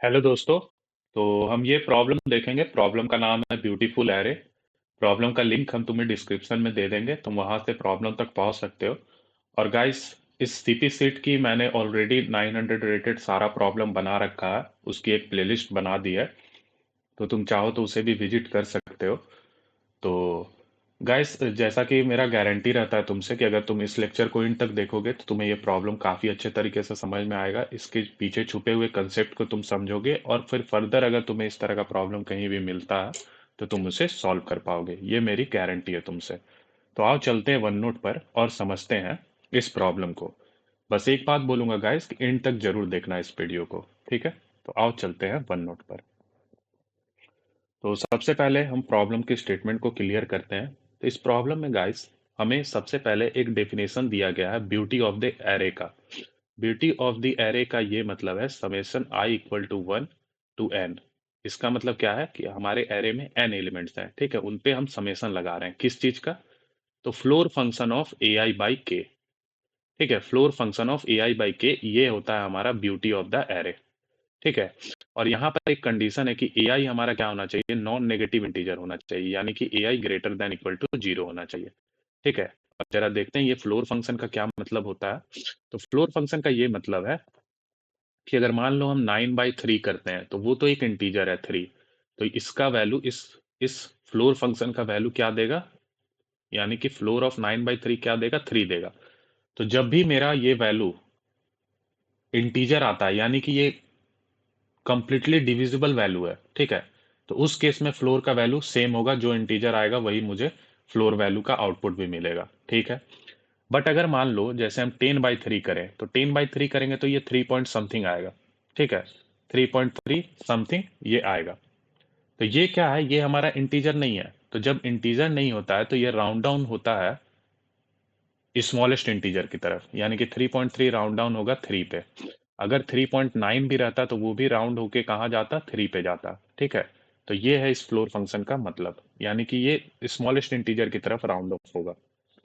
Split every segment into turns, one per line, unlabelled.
Hello दोस्तों। तो हम ये प्रॉब्लम देखेंगे। प्रॉब्लम का नाम है ब्यूटीफुल एरे। प्रॉब्लम का लिंक हम तुम्हें डिस्क्रिप्शन में दे देंगे, तुम वहां से प्रॉब्लम तक पहुंच सकते हो। और गाइस, इस सीपी सीट की मैंने ऑलरेडी 900 रेटेड सारा प्रॉब्लम बना रखा है, उसकी एक प्लेलिस्ट बना दी है। तो तुम चाहो तो उसे भी विजिट कर सकते हो। तो गाइस, जैसा कि मेरा गारंटी रहता है तुमसे कि अगर तुम इस लेक्चर को इन तक देखोगे तो तुम्हें ये प्रॉब्लम काफ़ी अच्छे तरीके से समझ में आएगा, इसके पीछे छुपे हुए कंसेप्ट को तुम समझोगे, और फिर फर्दर अगर तुम्हें इस तरह का प्रॉब्लम कहीं भी मिलता है तो तुम उसे सॉल्व कर पाओगे। ये मेरी गारंटी है तुमसे। तो आओ चलते हैं वन नोट पर और समझते हैं इस प्रॉब्लम को। बस एक बात बोलूंगा गाइस कि एंड तक जरूर देखना इस वीडियो को, ठीक है? तो आओ चलते हैं वन नोट पर। तो सबसे पहले हम प्रॉब्लम के स्टेटमेंट को क्लियर करते हैं। तो इस प्रॉब्लम में गाइस, हमें सबसे पहले एक डेफिनेशन दिया गया है ब्यूटी ऑफ द एरे का। ब्यूटी ऑफ द एरे का ये मतलब है summation I equal to 1 to n। इसका मतलब क्या है कि हमारे एरे में n एलिमेंट्स हैं, ठीक है? उन पे हम समेशन लगा रहे हैं किस चीज का? तो floor function of A I by के। ठीक है, floor function of A I by के, ये होता है हमारा ब्यूटी ऑफ द एरे। ठीक है। और यहाँ पर एक कंडीशन है कि ए आई हमारा क्या होना चाहिए? नॉन नेगेटिव इंटीजर होना चाहिए, यानी कि ए आई ग्रेटर देन इक्वल टू 0 होना चाहिए। ठीक है। अब जरा देखते हैं ये फ्लोर फंक्शन का क्या मतलब होता है। तो फ्लोर फंक्शन का ये मतलब है कि अगर मान लो हम 9/3 करते हैं तो वो तो एक इंटीजर है 3। तो इसका वैल्यू इस फ्लोर फंक्शन का वैल्यू क्या देगा? यानी कि फ्लोर ऑफ 9/3 क्या देगा? 3 देगा। तो जब भी मेरा ये वैल्यू इंटीजर आता है, यानी कि ये कंप्लीटली डिविजिबल वैल्यू है, ठीक है, तो उस केस में फ्लोर का वैल्यू सेम होगा, जो इंटीजर आएगा वही मुझे फ्लोर वैल्यू का आउटपुट भी मिलेगा। ठीक है। बट अगर मान लो जैसे हम 10/3 करें, तो 10/3 करेंगे तो ये 3 पॉइंट समथिंग आएगा। ठीक है, 3.3 समथिंग ये आएगा। तो ये क्या है? ये हमारा इंटीजर नहीं है। तो जब इंटीजर नहीं होता है तो ये राउंड डाउन होता है स्मॉलेस्ट इंटीजर की तरफ, यानी कि 3.3 राउंड डाउन होगा 3 पे। अगर 3.9 भी रहता तो वो भी राउंड होके कहाँ जाता? 3 पे जाता। ठीक है। तो ये है इस फ्लोर फंक्शन का मतलब, यानी कि ये स्मॉलेस्ट इंटीजर की तरफ राउंड ऑफ होगा।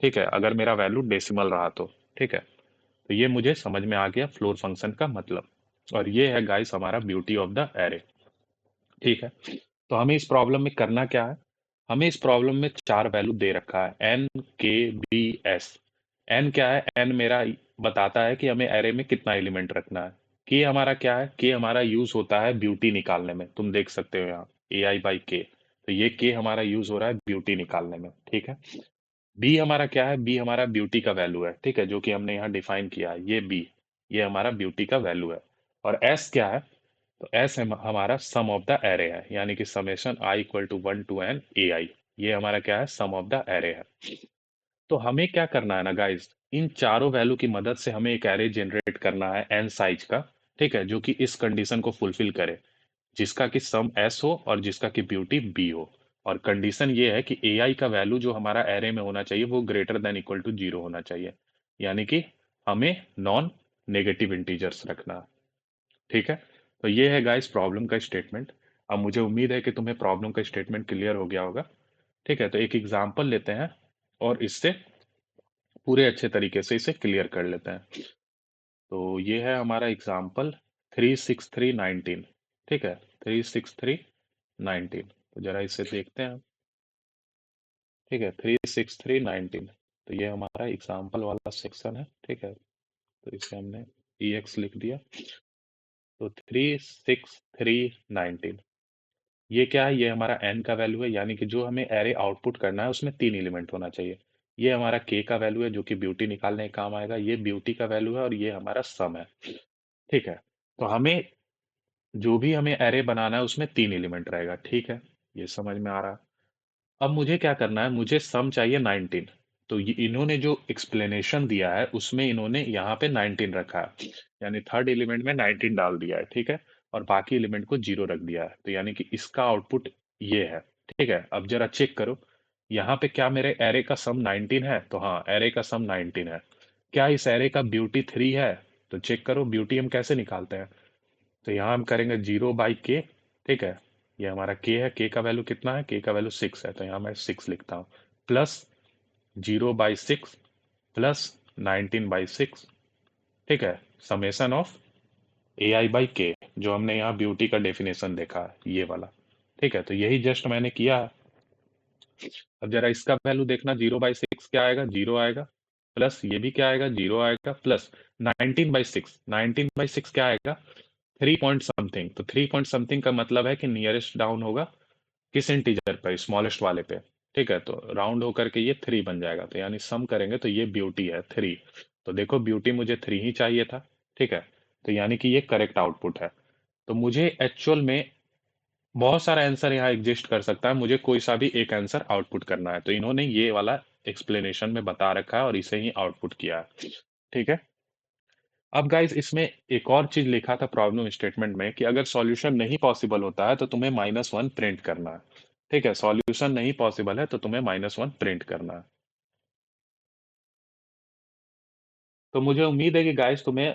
ठीक है, अगर मेरा वैल्यू डेसिमल रहा तो। ठीक है। तो ये मुझे समझ में आ गया फ्लोर फंक्शन का मतलब। और ये है गाइस हमारा ब्यूटी ऑफ द एरे। ठीक है। तो हमें इस प्रॉब्लम में करना क्या है? हमें इस प्रॉब्लम में चार वैल्यू दे रखा है, एन, के, बी, एस। एन क्या है? एन मेरा बताता है कि हमें एरे में कितना एलिमेंट रखना है। के हमारा क्या है? के हमारा यूज होता है ब्यूटी निकालने में, तुम देख सकते हो यहाँ ए आई बाई के। तो ये के हमारा यूज हो रहा है ब्यूटी निकालने में। ठीक है। बी हमारा क्या है? बी हमारा ब्यूटी का वैल्यू है, ठीक है, जो कि हमने यहाँ डिफाइन किया है, ये बी, ये हमारा ब्यूटी का वैल्यू है। और एस क्या है? तो एस हमारा सम ऑफ द एरे है, यानी कि summation I equal to 1 to n A I. ये हमारा क्या है? सम ऑफ द एरे है। तो हमें क्या करना है ना गाइस, इन चारों वैल्यू की मदद से हमें एक एरे जनरेट करना है एन साइज का। ठीक है, जो कि इस कंडीशन को फुलफिल करे, जिसका कि सम एस हो और जिसका कि ब्यूटी बी हो। और कंडीशन ये है कि ए आई का वैल्यू जो हमारा एरे में होना चाहिए वो ग्रेटर देन इक्वल टू 0 होना चाहिए, यानी कि हमें नॉन नेगेटिव इंटीजर्स रखना है। ठीक है। तो ये है गाइस प्रॉब्लम का स्टेटमेंट। अब मुझे उम्मीद है कि तुम्हें प्रॉब्लम का स्टेटमेंट क्लियर हो गया होगा। ठीक है, तो एक एग्जांपल लेते हैं और इससे पूरे अच्छे तरीके से इसे क्लियर कर लेते हैं। तो ये है हमारा एग्जांपल 36319। ठीक है, 36319। तो जरा इसे देखते हैं। ठीक है, 36319। तो ये हमारा एग्जांपल वाला सेक्शन है। ठीक है, तो इसे हमने ई एक्स लिख दिया। तो 36319, ये क्या है? ये हमारा n का वैल्यू है, यानी कि जो हमें एरे आउटपुट करना है उसमें 3 एलिमेंट होना चाहिए। ये हमारा k का वैल्यू है, जो कि ब्यूटी निकालने का काम आएगा। ये ब्यूटी का वैल्यू है और ये हमारा सम है। ठीक है। तो हमें जो भी हमें एरे बनाना है उसमें 3 एलिमेंट रहेगा। ठीक है, ये समझ में आ रहा है। अब मुझे क्या करना है? मुझे सम चाहिए 19। तो ये इन्होंने जो एक्सप्लेनेशन दिया है उसमें इन्होंने यहाँ पे 19 रखा है, यानी थर्ड एलिमेंट में 19 डाल दिया है। ठीक है। और बाकी एलिमेंट को 0 रख दिया है, तो यानी कि इसका आउटपुट ये है। ठीक है, अब जरा चेक करो यहाँ पे क्या मेरे एरे का सम 19 है? तो हाँ, एरे का सम 19 है। क्या इस एरे का ब्यूटी 3 है? तो चेक करो ब्यूटी हम कैसे निकालते हैं। तो यहाँ हम करेंगे 0/k। ठीक है, ये हमारा k है। k का वैल्यू कितना है? k का वैल्यू 6 है, तो यहाँ मैं 6 लिखता हूँ। Plus 0/6 plus 19/6। ठीक है, समेशन ऑफ AI/K, जो हमने यहाँ ब्यूटी का डेफिनेशन देखा है, ये वाला। ठीक है, तो यही जस्ट मैंने किया है। अब जरा इसका वैल्यू देखना, 0/6 क्या आएगा, 0 आएगा, प्लस ये भी क्या आएगा, 0 आएगा, प्लस 19/6, 19/6 क्या आएगा, 3 पॉइंट समथिंग। तो 3 पॉइंट समथिंग का मतलब है कि नियरेस्ट डाउन होगा किस इंटीजर पे, स्मॉलेस्ट वाले पे। ठीक है, तो राउंड होकर के ये 3 बन जाएगा, तो यानी सम करेंगे तो ये ब्यूटी है 3। तो देखो ब्यूटी मुझे 3 ही चाहिए था। ठीक है, तो यानी कि ये करेक्ट आउटपुट है। तो मुझे एक्चुअल में बहुत सारा आंसर यहाँ एग्जिस्ट कर सकता है, मुझे कोई सा भी एक आंसर आउटपुट करना है, तो इन्होंने ये वाला एक्सप्लेनेशन में बता रखा है और इसे ही आउटपुट किया है। ठीक है, अब गाइस इसमें एक और चीज लिखा था प्रॉब्लम स्टेटमेंट में कि अगर सॉल्यूशन नहीं पॉसिबल होता है तो तुम्हें -1 प्रिंट करना है। ठीक है, सॉल्यूशन नहीं पॉसिबल है तो तुम्हें -1 प्रिंट करना है। तो मुझे उम्मीद है कि गाइस तुम्हें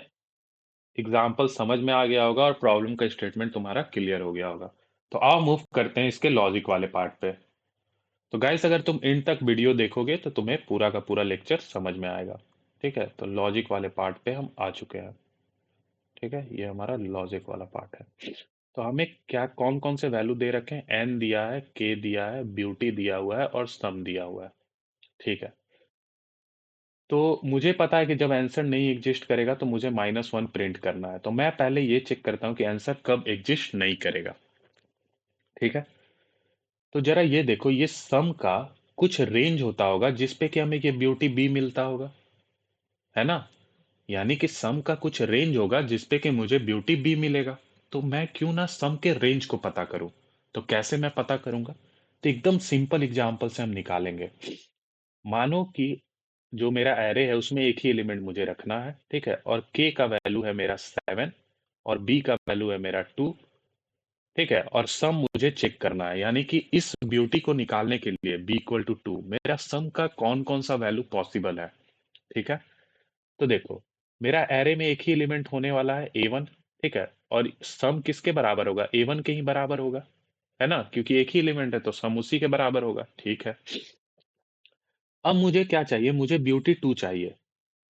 एग्जाम्पल समझ में आ गया होगा और प्रॉब्लम का स्टेटमेंट तुम्हारा क्लियर हो गया होगा। तो आओ मूव करते हैं इसके लॉजिक वाले पार्ट पे। तो गाइस अगर तुम इन तक वीडियो देखोगे तो तुम्हें पूरा का पूरा लेक्चर समझ में आएगा। ठीक है, तो लॉजिक वाले पार्ट पे हम आ चुके हैं। ठीक है, ये हमारा लॉजिक वाला पार्ट है। तो हमें क्या कौन कौन से वैल्यू दे रखे हैं, एन दिया है, के दिया है, ब्यूटी दिया हुआ है और सम दिया हुआ है। ठीक है, तो मुझे पता है कि जब आंसर नहीं एग्जिस्ट करेगा तो मुझे -1 प्रिंट करना है, तो मैं पहले ये चेक करता हूँ कि आंसर कब एग्जिस्ट नहीं करेगा। ठीक है, तो जरा ये देखो, ये सम का कुछ रेंज होता होगा जिसपे कि हमें ये ब्यूटी बी मिलता होगा, है ना। यानी कि सम का कुछ रेंज होगा जिसपे कि मुझे ब्यूटी बी मिलेगा। तो मैं क्यों ना सम के रेंज को पता करूं। तो कैसे मैं पता करूंगा, तो एकदम सिंपल एग्जांपल से हम निकालेंगे। मानो कि जो मेरा एरे है उसमें एक ही एलिमेंट मुझे रखना है। ठीक है, और के का वैल्यू है मेरा 7 और बी का वैल्यू है मेरा 2। ठीक है, और सम मुझे चेक करना है, यानी कि इस ब्यूटी को निकालने के लिए b = 2 मेरा सम का कौन कौन सा वैल्यू पॉसिबल है। ठीक है, तो देखो मेरा एरे में एक ही एलिमेंट होने वाला है A1। ठीक है, और सम किसके बराबर होगा, A1 के ही बराबर होगा, है ना, क्योंकि एक ही एलिमेंट है तो सम उसी के बराबर होगा। ठीक है, अब मुझे क्या चाहिए, मुझे ब्यूटी 2 चाहिए।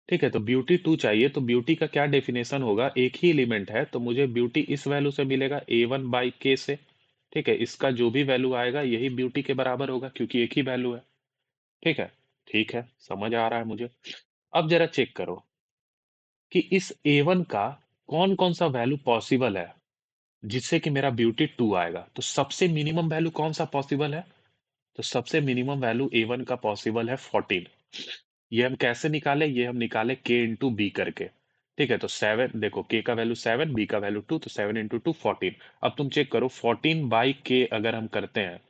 ठीक है, तो ब्यूटी 2 चाहिए, तो ब्यूटी का क्या डेफिनेशन होगा, एक ही एलिमेंट है तो मुझे ब्यूटी इस वैल्यू से मिलेगा A1/K से। ठीक है, इसका जो भी वैल्यू आएगा यही ब्यूटी के बराबर होगा क्योंकि एक ही वैल्यू है। ठीक है, ठीक है, समझ आ रहा है मुझे। अब जरा चेक करो कि इस A1 का कौन कौन सा वैल्यू पॉसिबल है जिससे कि मेरा ब्यूटी 2 आएगा। तो सबसे मिनिमम वैल्यू कौन सा पॉसिबल है, तो सबसे मिनिमम वैल्यू A1 का पॉसिबल है 14। ये हम कैसे निकाले, ये हम निकाले K इंटू बी करके। ठीक है, तो 7 देखो, K का वैल्यू 7, B का वैल्यू 2, तो 7 इंटू 2 14। अब तुम चेक करो 14/K अगर हम करते हैं,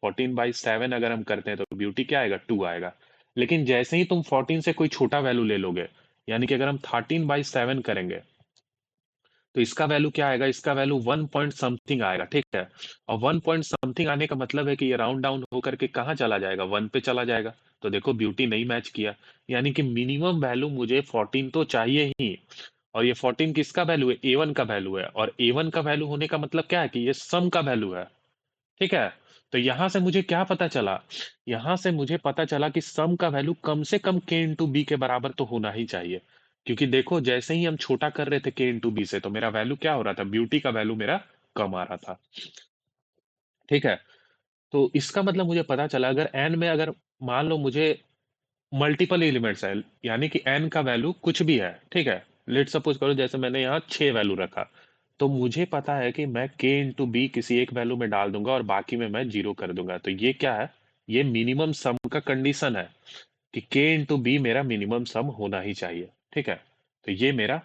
14/7 अगर हम करते हैं तो ब्यूटी क्या आएगा, 2 आएगा। लेकिन जैसे ही तुम 14 से कोई छोटा वैल्यू ले लोगे, यानी कि अगर हम 13/7 करेंगे तो इसका वैल्यू क्या आएगा, इसका वैल्यू 1 पॉइंट समथिंग आएगा। ठीक है, और 1 पॉइंट समथिंग आने का मतलब है कि ये राउंड डाउन होकर के कहाँ चला जाएगा, 1 पे चला जाएगा। तो देखो ब्यूटी नहीं मैच किया, यानी कि मिनिमम वैल्यू मुझे 14 तो चाहिए ही। और ये 14 किसका वैल्यू है, A1 का वैल्यू है, और A1 का वैल्यू होने का मतलब क्या है कि ये सम का वैल्यू है। ठीक है, तो यहां से मुझे क्या पता चला, यहां से मुझे पता चला कि सम का वैल्यू कम से कम K इंटू बी के बराबर तो होना ही चाहिए। क्योंकि देखो जैसे ही हम छोटा कर रहे थे K इंटू बी से, तो मेरा वैल्यू क्या हो रहा था, ब्यूटी का वैल्यू मेरा कम आ रहा था। ठीक है, तो इसका मतलब मुझे पता चला अगर एन में, अगर मान लो मुझे मल्टीपल एलिमेंट्स है, यानी कि एन का वैल्यू कुछ भी है। ठीक है, लेट सपोज करो जैसे मैंने यहाँ 6 वैल्यू रखा, तो मुझे पता है कि मैं K इंटू बी किसी एक वैल्यू में डाल दूंगा और बाकी में मैं जीरो कर दूंगा। तो ये क्या है, ये मिनिमम सम का कंडीशन है कि K इंटू बी मेरा मिनिमम सम होना ही चाहिए। ठीक है, तो ये मेरा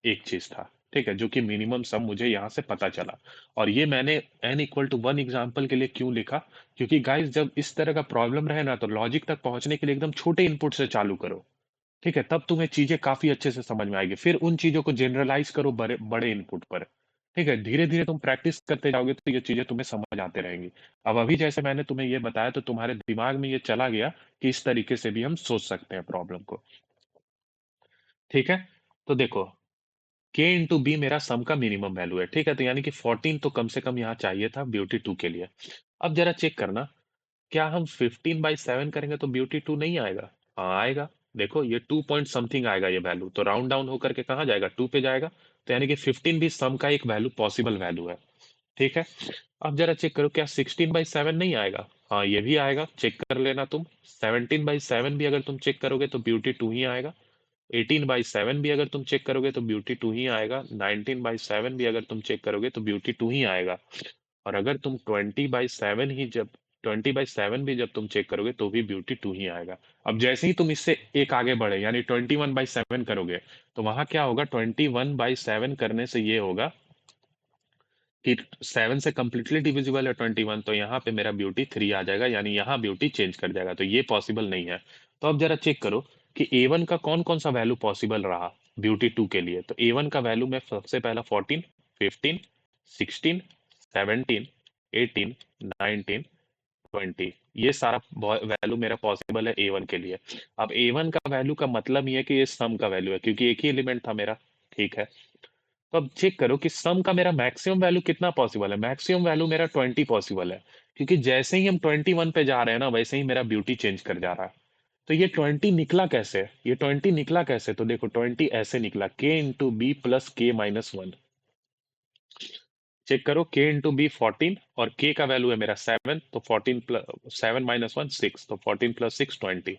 एक चीज था। ठीक है, जो कि मिनिमम सम मुझे यहाँ से पता चला। और ये मैंने n = 1 एग्जाम्पल के लिए क्यों लिखा, क्योंकि गाइस जब इस तरह का प्रॉब्लम रहे ना तो लॉजिक तक पहुंचने के लिए एकदम छोटे इनपुट से चालू करो। ठीक है, तब तुम्हें चीजें काफी अच्छे से समझ में आएगी, फिर उन चीजों को जनरलाइज करो बड़े बड़े इनपुट पर। ठीक है, धीरे धीरे तुम प्रैक्टिस करते जाओगे तो ये चीजें तुम्हें समझ आते रहेंगी। अब अभी जैसे मैंने तुम्हें ये बताया तो तुम्हारे दिमाग में ये चला गया कि इस तरीके से भी हम सोच सकते हैं प्रॉब्लम को। ठीक है, तो देखो K इंटू बी मेरा सम का मिनिमम वैल्यू है। ठीक है, तो यानी कि 14 तो कम से कम यहाँ चाहिए था ब्यूटी 2 के लिए। अब जरा चेक करना, क्या हम 15/7 करेंगे तो ब्यूटी 2 नहीं आएगा, हाँ आएगा। देखो ये 2 पॉइंट समथिंग आएगा ये वैल्यू, तो राउंड डाउन होकर के कहाँ जाएगा, 2 पे जाएगा। तो यानी कि 15 भी सम का एक वैल्यू पॉसिबल वैल्यू है। ठीक है, अब जरा चेक करो क्या 16/7 नहीं आएगा? हाँ ये भी आएगा, चेक कर लेना तुम। 17/7 भी अगर तुम चेक करोगे तो ब्यूटी 2 ही आएगा। 18/7 भी अगर तुम चेक करोगे तो ब्यूटी 2 ही आएगा। 19/7 भी अगर तुम चेक करोगे तो ब्यूटी 2 ही आएगा। और अगर तुम 20/7 भी जब तुम चेक करोगे तो भी ब्यूटी 2 ही आएगा। अब जैसे ही तुम इससे एक आगे बढ़े यानी 21/7 करोगे तो वहां क्या होगा? 21/7 करने से ये होगा कि 7 से कंप्लीटली डिविजिबल है 21, तो यहाँ पे मेरा ब्यूटी 3 आ जाएगा, यानी यहाँ ब्यूटी चेंज कर जाएगा, तो ये पॉसिबल नहीं है। तो अब जरा चेक करो कि A1 का कौन कौन सा वैल्यू पॉसिबल रहा ब्यूटी 2 के लिए। तो A1 का वैल्यू मैं सबसे पहला 14, 15, 16, 17, 18, 19, 20, ये सारा वैल्यू मेरा पॉसिबल है A1 के लिए। अब A1 का वैल्यू का मतलब ये है कि ये सम का वैल्यू है, क्योंकि एक ही एलिमेंट था मेरा। ठीक है, तो अब चेक करो कि सम का मेरा मैक्सिमम वैल्यू कितना पॉसिबल है। मैक्सिमम वैल्यू मेरा 20 पॉसिबल है, क्योंकि जैसे ही हम 21 पे जा रहे हैं ना वैसे ही मेरा ब्यूटी चेंज कर जा रहा है। तो ये 20 निकला कैसे? ये 20 निकला कैसे? तो देखो 20 ऐसे निकला, के into B plus K minus one. Check करो, के इंटू बी 14 और के का वैल्यू है मेरा 7, तो 14 प्लस 7 माइनस वन 6, तो 14 प्लस 6 20।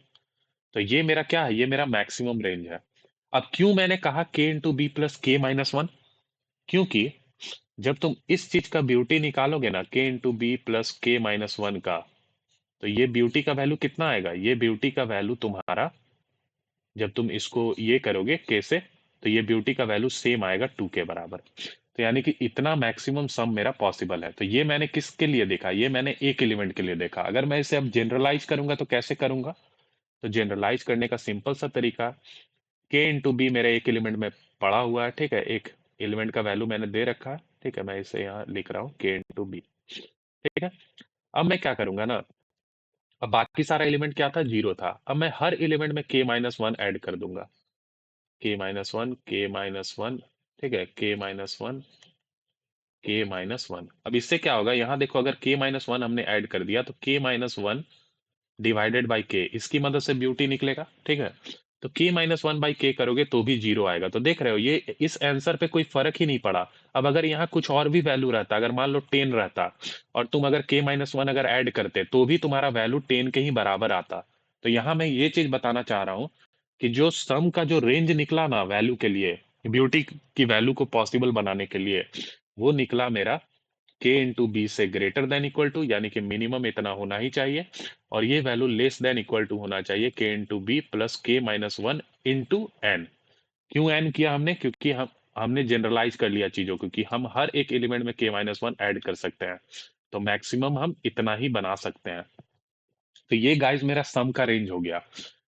तो ये मेरा क्या है? ये मेरा मैक्सिमम रेंज है। अब क्यों मैंने कहा के into B plus K minus one? क्योंकि जब तुम इस चीज का ब्यूटी निकालोगे ना, के into B plus K minus one का, तो ये ब्यूटी का वैल्यू कितना आएगा? ये ब्यूटी का वैल्यू तुम्हारा, जब तुम इसको ये करोगे के से, तो ये ब्यूटी का वैल्यू सेम आएगा 2 के बराबर। तो यानी कि इतना मैक्सिमम सम मेरा पॉसिबल है। तो ये मैंने किसके लिए देखा? ये मैंने एक एलिमेंट के लिए देखा। अगर मैं इसे अब जनरलाइज करूंगा तो कैसे करूंगा? तो जनरलाइज करने का सिंपल सा तरीका, के इंटू बी मेरे एक एलिमेंट में पड़ा हुआ है। ठीक है, एक एलिमेंट का वैल्यू मैंने दे रखा है। ठीक है, मैं इसे यहाँ लिख रहा हूँ के इंटू बी। ठीक है, अब मैं क्या करूंगा ना, अब बाकी सारा एलिमेंट क्या था? जीरो था। अब मैं हर एलिमेंट में के माइनस वन ऐड कर दूंगा। के माइनस वन, के माइनस वन। ठीक है, के माइनस वन, के माइनस वन। अब इससे क्या होगा? यहाँ देखो, अगर के माइनस वन हमने ऐड कर दिया तो के माइनस वन डिवाइडेड बाई के, इसकी मदद से ब्यूटी निकलेगा। ठीक है, तो के माइनस वन बाई के करोगे तो भी जीरो आएगा। तो देख रहे हो, ये इस आंसर पे कोई फर्क ही नहीं पड़ा। अब अगर यहाँ कुछ और भी वैल्यू रहता, अगर मान लो 10 रहता और तुम अगर के माइनस वन अगर ऐड करते तो भी तुम्हारा वैल्यू 10 के ही बराबर आता। तो यहाँ मैं ये चीज बताना चाह रहा हूँ कि जो सम का जो रेंज निकला ना वैल्यू के लिए, ब्यूटी की वैल्यू को पॉसिबल बनाने के लिए, वो निकला मेरा के इंटू बी से ग्रेटर देन इक्वल टू, यानी कि मिनिमम इतना होना ही चाहिए, और ये value less than equal to होना चाहिए K into B plus K minus one into N. क्यों एन किया हमने? क्योंकि हमने जनरलाइज कर लिया चीजों को कि हम हर एक एलिमेंट में के माइनस वन ऐड कर सकते हैं, तो मैक्सिमम हम इतना ही बना सकते हैं। तो ये गाइस मेरा सम का रेंज हो गया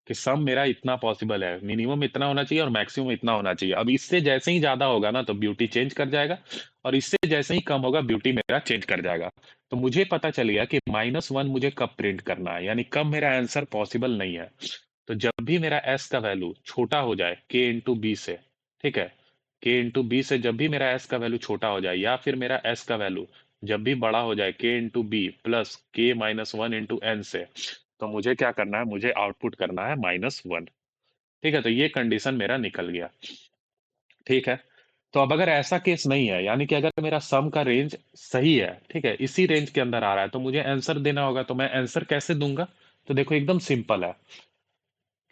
कि सम मेरा इतना पॉसिबल है, मिनिमम इतना होना चाहिए और मैक्सिमम इतना होना चाहिए। अब इससे जैसे ही ज्यादा होगा ना तो ब्यूटी चेंज कर जाएगा, और इससे जैसे ही कम होगा ब्यूटी मेरा चेंज कर जाएगा। तो मुझे पता चल गया कि माइनस वन मुझे कब प्रिंट करना है, यानी कब मेरा आंसर पॉसिबल नहीं है। तो जब भी मेरा एस का वैल्यू छोटा हो जाए के इंटू बी से, ठीक है, के इंटू बी से जब भी मेरा एस का वैल्यू छोटा हो जाए, या फिर मेरा एस का वैल्यू जब भी बड़ा हो जाए के into B plus K minus one into N से, तो मुझे क्या करना है? मुझे आउटपुट करना है माइनस वन। ठीक है, तो ये कंडीशन मेरा निकल गया। ठीक है, तो अब अगर ऐसा केस नहीं है, यानी कि अगर मेरा सम का रेंज सही है, ठीक है, इसी रेंज के अंदर आ रहा है, तो मुझे आंसर देना होगा। तो मैं आंसर कैसे दूंगा? तो देखो एकदम सिंपल है।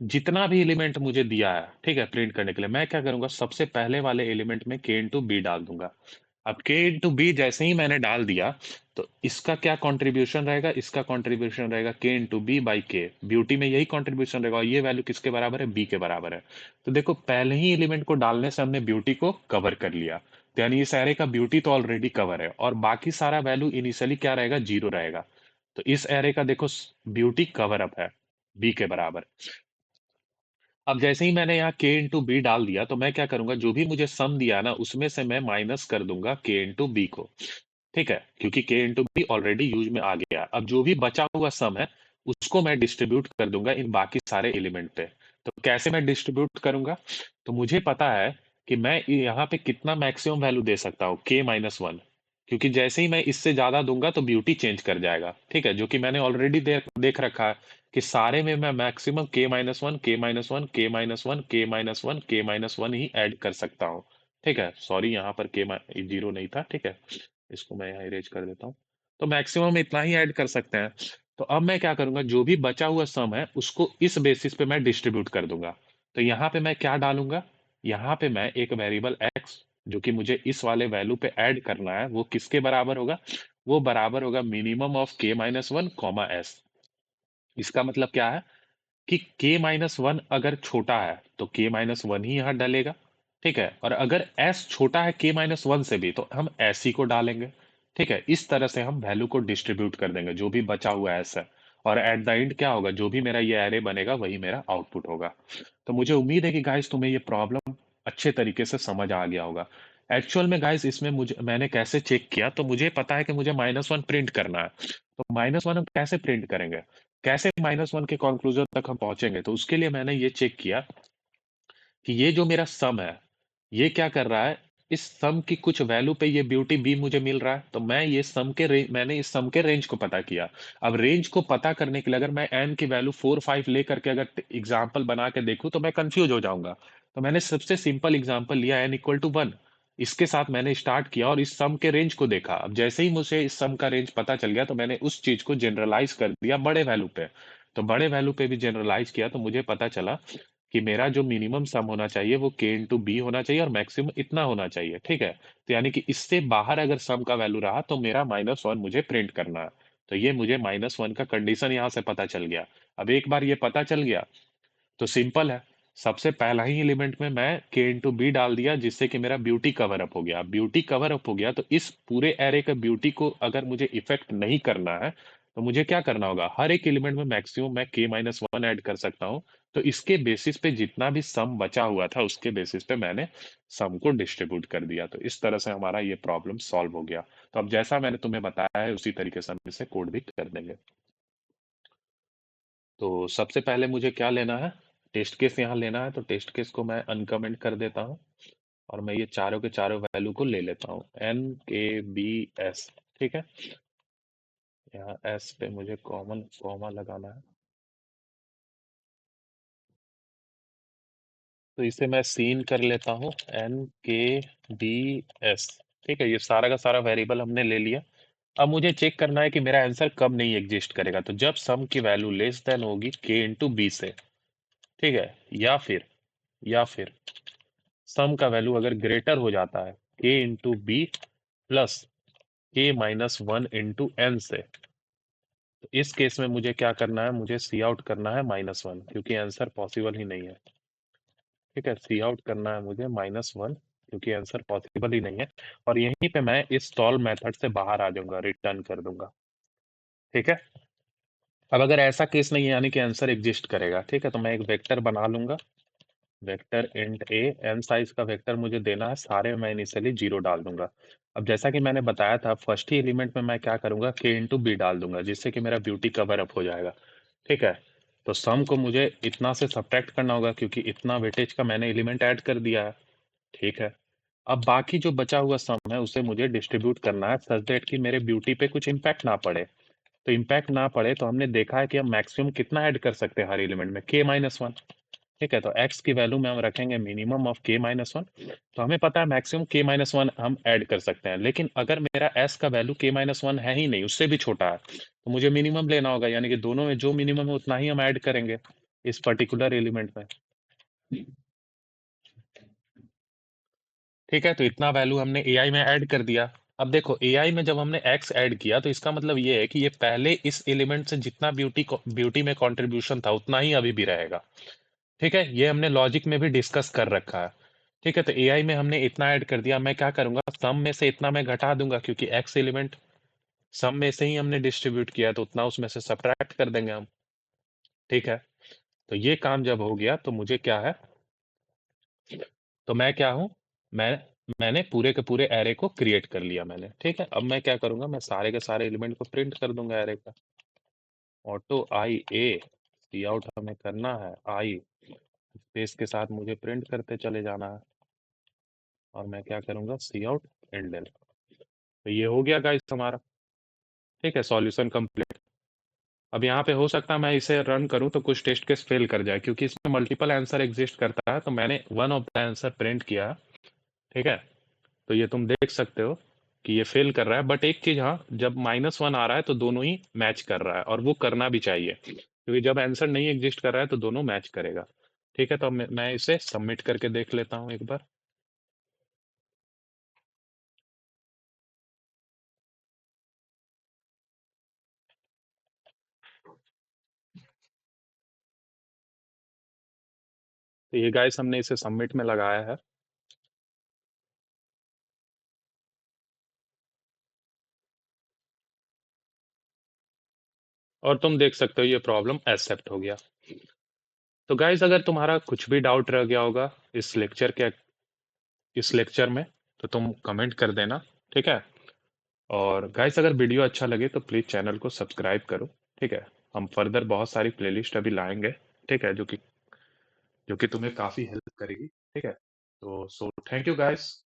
जितना भी एलिमेंट मुझे दिया है, ठीक है, प्रिंट करने के लिए, मैं क्या करूंगा? सबसे पहले वाले एलिमेंट में के इंटू बी डाल दूंगा। अब के इंटू बी जैसे ही मैंने डाल दिया, तो इसका क्या कंट्रीब्यूशन रहेगा? इसका कंट्रीब्यूशन रहेगा के इंटू बी बाई के। ब्यूटी में यही कंट्रीब्यूशन रहेगा, और ये वैल्यू किसके बराबर है? बी के बराबर है। तो देखो पहले ही एलिमेंट को डालने से हमने ब्यूटी को कवर कर लिया, तो यानी इस एरे का ब्यूटी तो ऑलरेडी कवर है, और बाकी सारा वैल्यू इनिशियली क्या रहेगा? जीरो रहेगा। तो इस एरे का देखो ब्यूटी कवर अप है बी के बराबर। अब जैसे ही मैंने यहाँ के इंटू बी डाल दिया, तो मैं क्या करूंगा? जो भी मुझे सम दिया ना उसमें से मैं माइनस कर दूंगा के इंटू बी को। ठीक है, क्योंकि के इंटू बी ऑलरेडी यूज में आ गया। अब जो भी बचा हुआ सम है उसको मैं डिस्ट्रीब्यूट कर दूंगा इन बाकी सारे एलिमेंट पे। तो कैसे मैं डिस्ट्रीब्यूट करूंगा? तो मुझे पता है कि मैं यहाँ पे कितना मैक्सिमम वैल्यू दे सकता हूँ, के माइनस वन, क्योंकि जैसे ही मैं इससे ज्यादा दूंगा तो ब्यूटी चेंज कर जाएगा। ठीक है, जो कि मैंने ऑलरेडी देख रखा है कि सारे में मैं मैक्सिमम के माइनस वन, के माइनस वन, के माइनस वन, के माइनस वन, के माइनस वन ही ऐड कर सकता हूँ। ठीक है, सॉरी यहाँ पर के जीरो नहीं था, ठीक है, इसको मैं यहाँ इरेज कर देता हूँ। तो मैक्सिमम इतना ही ऐड कर सकते हैं। तो अब मैं क्या करूंगा, जो भी बचा हुआ सम है उसको इस बेसिस पे मैं डिस्ट्रीब्यूट कर दूंगा। तो यहाँ पे मैं क्या डालूंगा, यहाँ पे मैं एक वेरिएबल x जो कि मुझे इस वाले वैल्यू पे ऐड करना है, वो किसके बराबर होगा, वो बराबर होगा minimum of k minus one comma S. इसका मतलब क्या है कि k माइनस वन अगर छोटा है तो k माइनस वन ही यहाँ डलेगा, ठीक है, और अगर s छोटा है k माइनस वन से भी तो हम s ही को डालेंगे। ठीक है, इस तरह से हम वैल्यू को डिस्ट्रीब्यूट कर देंगे, जो भी बचा हुआ s है। और एट द एंड क्या होगा, जो भी मेरा ये एरे बनेगा वही मेरा आउटपुट होगा। तो मुझे उम्मीद है कि गाइस तुम्हें ये प्रॉब्लम अच्छे तरीके से समझ आ गया होगा। एक्चुअल में गाइस इसमें मुझे मैंने कैसे चेक किया, तो मुझे पता है कि मुझे माइनस वन प्रिंट करना है। तो माइनस वन हम कैसे प्रिंट करेंगे, कैसे माइनस वन के कंक्लूजन तक हम पहुंचेंगे, तो उसके लिए मैंने ये चेक किया कि ये जो मेरा सम है, ये क्या कर रहा है, इस सम की कुछ वैल्यू पे ये ब्यूटी बी मुझे मिल रहा है, तो मैं ये सम के रेंज, मैंने इस सम के रेंज को पता किया। अब रेंज को पता करने के लिए अगर मैं एन की वैल्यू 4 5 लेकर के अगर एग्जाम्पल बना के देखूं तो मैं कंफ्यूज हो जाऊंगा। तो मैंने सबसे सिंपल एग्जाम्पल लिया एन इक्वल टू वन, इसके साथ मैंने स्टार्ट किया और इस सम के रेंज को देखा। अब जैसे ही मुझे इस सम का रेंज पता चल गया तो मैंने उस चीज को जनरलाइज कर दिया बड़े वैल्यू पे। तो बड़े वैल्यू पे भी जनरलाइज किया तो मुझे पता चला कि मेरा जो मिनिमम सम होना चाहिए वो के इंटू बी होना चाहिए और मैक्सिमम इतना होना चाहिए। ठीक है, तो यानी कि इससे बाहर अगर सम का वैल्यू रहा तो मेरा माइनस वन मुझे प्रिंट करना है। तो ये मुझे माइनस वन का कंडीशन यहाँ से पता चल गया। अब एक बार ये पता चल गया तो सिंपल है, सबसे पहला ही एलिमेंट में मैं के इंटू बी डाल दिया, जिससे कि मेरा ब्यूटी कवर अप हो गया। ब्यूटी कवर अप हो गया तो इस पूरे एरे का ब्यूटी को अगर मुझे इफेक्ट नहीं करना है तो मुझे क्या करना होगा, हर एक एलिमेंट में मैक्सिमम मैं के माइनस वन ऐड कर सकता हूँ। तो इसके बेसिस पे जितना भी सम बचा हुआ था उसके बेसिस पे मैंने सम को डिस्ट्रीब्यूट कर दिया। तो इस तरह से हमारा ये प्रॉब्लम सॉल्व हो गया। तो अब जैसा मैंने तुम्हें बताया है उसी तरीके से हम इसे कोड भी कर देंगे। तो सबसे पहले मुझे क्या लेना है, टेस्ट केस यहाँ लेना है। तो टेस्ट केस को मैं अनकमेंट कर देता हूँ और मैं ये चारों के चारों वैल्यू को ले लेता हूँ, एन के बी एस। ठीक है, यहाँ एस पे मुझे कॉमन कॉमा लगाना है, तो इसे मैं सीन कर लेता हूँ, एन के बी एस। ठीक है, ये सारा का सारा वेरिएबल हमने ले लिया। अब मुझे चेक करना है कि मेरा आंसर कब नहीं एग्जिस्ट करेगा, तो जब सम की वैल्यू लेस देन होगी के इंटू बी से। ठीक है, या फिर सम का वैल्यू अगर ग्रेटर हो जाता है के into B plus K minus one into N से, तो इस केस में मुझे क्या करना है, मुझे सी आउट करना है माइनस वन, क्योंकि आंसर पॉसिबल ही नहीं है। ठीक है, सी आउट करना है मुझे माइनस वन, क्योंकि आंसर पॉसिबल ही नहीं है। और यहीं पे मैं इस सॉल्व मेथड से बाहर आ जाऊंगा, रिटर्न कर दूंगा। ठीक है, अब अगर ऐसा केस नहीं है यानी कि आंसर एग्जिस्ट करेगा, ठीक है, तो मैं एक वेक्टर बना लूंगा, वेक्टर इंट ए, एन साइज का वेक्टर मुझे देना है, सारे में इनिशियली जीरो डाल दूंगा। अब जैसा कि मैंने बताया था, फर्स्ट ही एलिमेंट में मैं क्या करूंगा, के इंटू बी डाल दूंगा, जिससे कि मेरा ब्यूटी कवर अप हो जाएगा। ठीक है, तो सम को मुझे इतना से सब्ट्रैक्ट करना होगा क्योंकि इतना वेटेज का मैंने एलिमेंट ऐड कर दिया है। ठीक है, अब बाकी जो बचा हुआ सम है उसे मुझे डिस्ट्रीब्यूट करना है सच दैट कि मेरे ब्यूटी पे कुछ इम्पैक्ट ना पड़े। तो इम्पैक्ट ना पड़े तो हमने देखा है कि हम मैक्सिमम कितना ऐड कर सकते हैं हर एलिमेंट में, के माइनस वन। ठीक है, तो x की वैल्यू में हम रखेंगे मिनिमम ऑफ के माइनस वन। तो हमें पता है मैक्सिमम के माइनस वन हम ऐड कर सकते हैं, लेकिन अगर मेरा s का वैल्यू के माइनस वन है ही नहीं, उससे भी छोटा है, तो मुझे मिनिमम लेना होगा, यानी कि दोनों में जो मिनिमम है उतना ही हम ऐड करेंगे इस पर्टिकुलर एलिमेंट में। ठीक है, तो इतना वैल्यू हमने ai में ऐड कर दिया। अब देखो ai में जब हमने x ऐड किया तो इसका मतलब ये है कि ये पहले इस एलिमेंट से जितना ब्यूटी में कंट्रीब्यूशन था उतना ही अभी भी रहेगा। ठीक है, ये हमने लॉजिक में भी डिस्कस कर रखा है। ठीक है, तो एआई में हमने इतना ऐड कर दिया, मैं क्या करूंगा, सम में से इतना मैं घटा दूंगा, क्योंकि एक्स एलिमेंट सम में से ही हमने डिस्ट्रीब्यूट किया है, तो उतना उसमें से सब्ट्रैक्ट कर देंगे हम। ठीक है, तो ये काम जब हो गया तो मुझे क्या है, तो मैं क्या हूं, मैं मैंने पूरे के पूरे एरे को क्रिएट कर लिया मैंने। ठीक है, अब मैं क्या करूंगा, मैं सारे के सारे एलिमेंट को प्रिंट कर दूंगा एरे का, auto I A, C out हमें करना है आई, स्पेस के साथ मुझे प्रिंट करते चले जाना है, और मैं क्या करूंगा, सी आउट एंडल। तो ये हो गया गाइस हमारा। ठीक है, सॉल्यूशन कंप्लीट। अब यहाँ पे हो सकता है मैं इसे रन करूं तो कुछ टेस्ट केस फेल कर जाए, क्योंकि इसमें मल्टीपल आंसर एग्जिस्ट करता है, तो मैंने one of the answer print किया। ठीक है। तो ये तुम देख सकते हो कि ये फेल कर रहा है, बट एक चीज, हाँ, जब -1 आ रहा है तो दोनों ही मैच कर रहा है, और वो करना भी चाहिए, क्योंकि जब आंसर नहीं एग्जिस्ट कर रहा है तो दोनों मैच करेगा। ठीक है, तो अब मैं इसे सबमिट करके देख लेता हूँ एक बार। तो ये गाइस हमने इसे सबमिट में लगाया है, और तुम देख सकते हो ये प्रॉब्लम एक्सेप्ट हो गया। तो गाइस अगर तुम्हारा कुछ भी डाउट रह गया होगा इस लेक्चर में, तो तुम कमेंट कर देना। ठीक है। और गाइस अगर वीडियो अच्छा लगे तो प्लीज़ चैनल को सब्सक्राइब करो। ठीक है। हम फर्दर बहुत सारी प्लेलिस्ट अभी लाएंगे। ठीक है, जो कि तुम्हें काफ़ी हेल्प करेगी। ठीक है। तो सो थैंक यू गाइस।